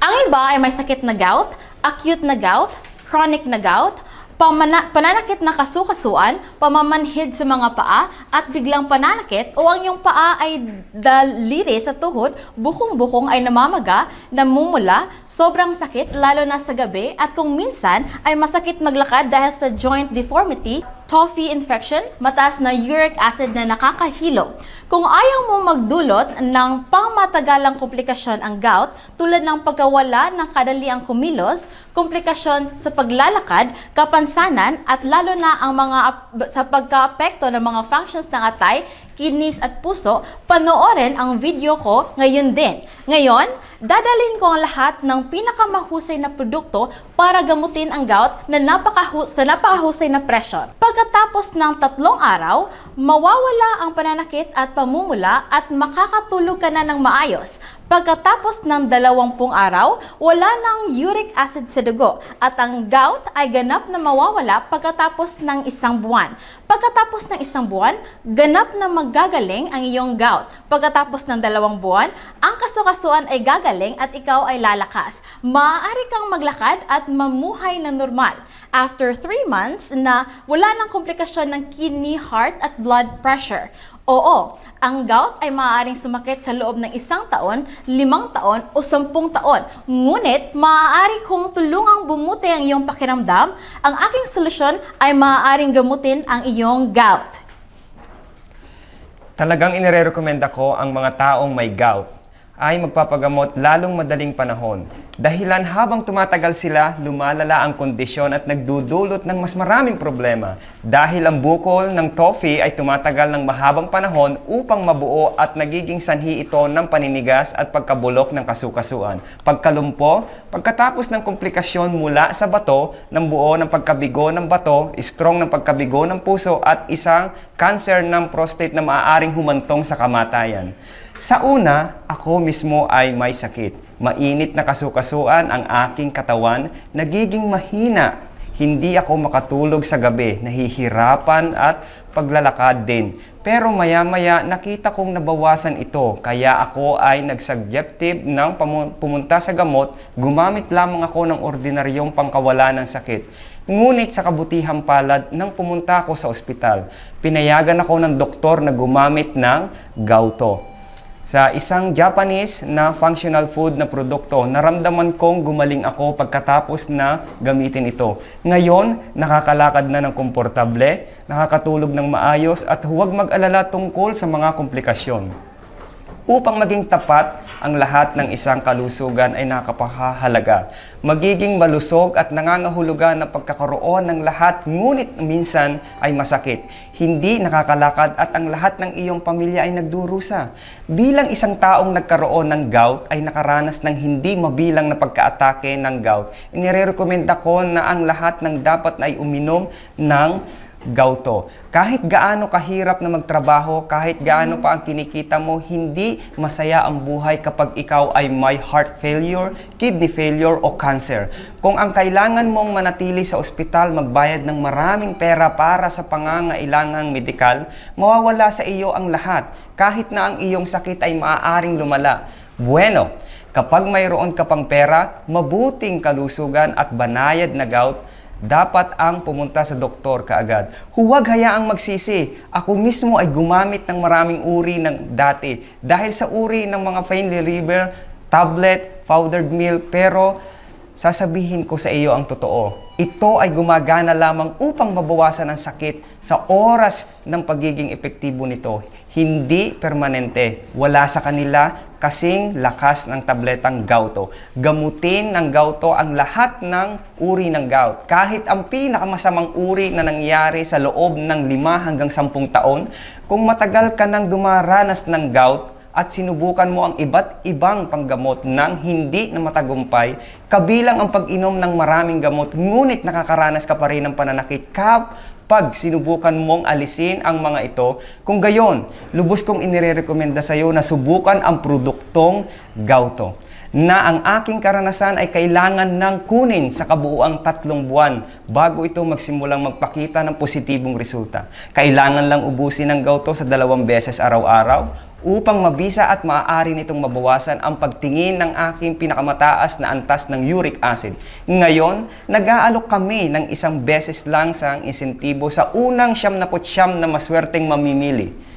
Ang iba ay may sakit na gout, acute na gout, chronic na gout, pananakit na kasukasuan, pamamanhid sa mga paa, at biglang pananakit o ang iyong paa ay daliri sa tuhod, bukong-bukong ay namamaga, namumula, sobrang sakit lalo na sa gabi, at kung minsan ay masakit maglakad dahil sa joint deformity, TOFI infection, mataas na uric acid na nakakahilo. Kung ayaw mo magdulot ng pangmatagalang komplikasyon ang gout tulad ng pagkawala ng kadaliang kumilos, komplikasyon sa paglalakad, kapansanan at lalo na ang mga sa pagkaapekto ng mga functions ng atay, kidneys at puso, panoorin ang video ko ngayon din. Ngayon, dadalhin ko ang lahat ng pinakamahusay na produkto para gamutin ang gout na napakahusay na presyo. Pagkatapos ng 3 araw, mawawala ang pananakit at pamumula at makakatulog ka na ng maayos. Pagkatapos ng 20 araw, wala nang uric acid sa dugo at ang gout ay ganap na mawawala pagkatapos ng 1 buwan. Pagkatapos ng 1 buwan, ganap na magagaling ang iyong gout. Pagkatapos ng 2 buwan, ang kasukasuan ay gagaling at ikaw ay lalakas. Maaari kang maglakad at mamuhay na normal. After 3 months na wala nang komplikasyon ng kidney, heart at blood pressure. Oo, ang gout ay maaaring sumakit sa loob ng 1 taon, 5 taon o 10 taon. Ngunit, maaari kong tulungang bumuti ang iyong pakiramdam. Ang aking solusyon ay maaaring gamutin ang iyong gout. Talagang inirekomenda ko ang mga taong may gout ay magpapagamot lalong madaling panahon. Dahilan habang tumatagal sila, lumalala ang kondisyon at nagdudulot ng mas maraming problema. Dahil ang bukol ng TOFI ay tumatagal ng mahabang panahon upang mabuo at nagiging sanhi ito ng paninigas at pagkabulok ng kasukasuan. Pagkalumpo, pagkatapos ng komplikasyon mula sa bato, ng buo ng pagkabigo ng bato, strong ng pagkabigo ng puso at isang cancer ng prostate na maaaring humantong sa kamatayan. Sa una, ako mismo ay may sakit. Mainit na kasukasuan ang aking katawan, nagiging mahina. Hindi ako makatulog sa gabi, nahihirapan at paglalakad din. Pero maya-maya nakita kong nabawasan ito, kaya ako ay nagsuggestive ng pumunta sa gamot, gumamit lamang ako ng ordinaryong pangkawala ng sakit. Ngunit sa kabutihang palad nang pumunta ako sa ospital, pinayagan ako ng doktor na gumamit ng Gauto. Sa isang Japanese na functional food na produkto, naramdaman kong gumaling ako pagkatapos na gamitin ito. Ngayon, nakakalakad na ng komportable, nakakatulog ng maayos at huwag mag-alala tungkol sa mga komplikasyon. Upang maging tapat, ang lahat ng isang kalusugan ay nakapahalaga. Magiging malusog at nangangahulugan ng pagkakaroon ng lahat, ngunit minsan ay masakit. Hindi nakakalakad at ang lahat ng iyong pamilya ay nagdurusa. Bilang isang taong nagkaroon ng gout ay nakaranas ng hindi mabilang na pagkaatake ng gout. Inirekomenda ko na ang lahat ng dapat ay uminom ng Gauto. Kahit gaano kahirap na magtrabaho, kahit gaano pa ang kinikita mo, hindi masaya ang buhay kapag ikaw ay may heart failure, kidney failure o cancer. Kung ang kailangan mong manatili sa ospital, magbayad ng maraming pera para sa pangangailangang medikal, mawawala sa iyo ang lahat, kahit na ang iyong sakit ay maaaring lumala. Bueno, kapag mayroon ka pang pera, mabuting kalusugan at banayad na gout, dapat ang pumunta sa doktor kaagad. Huwag hayaang magsisi. Ako mismo ay gumamit ng maraming uri ng dati. Dahil sa uri ng mga pain reliever, tablet, powdered milk, pero sasabihin ko sa iyo ang totoo. Ito ay gumagana lamang upang mabawasan ang sakit sa oras ng pagiging epektibo nito. Hindi permanente. Wala sa kanila kasing lakas ng tabletang Gauto. Gamutin ng Gauto ang lahat ng uri ng gout. Kahit ang pinakamasamang uri na nangyari sa loob ng 5 hanggang 10 taon, kung matagal ka nang dumaranas ng gout, at sinubukan mo ang iba't ibang panggamot ng hindi na matagumpay, kabilang ang pag-inom ng maraming gamot, ngunit nakakaranas ka pa rin ng pananakit kapag sinubukan mong alisin ang mga ito, kung gayon, lubos kong inirekomenda sa iyo na subukan ang produktong Gauto, na ang aking karanasan ay kailangan ng kunin sa kabuuang 3 buwan bago ito magsimulang magpakita ng positibong resulta. Kailangan lang ubusin ang Gauto sa 2 beses araw-araw upang mabisa at maaari nitong mabawasan ang pagtingin ng aking pinakamataas na antas ng uric acid. Ngayon, nag-aalok kami ng 1 beses lang sa insentibo sa unang 79 na maswerteng mamimili.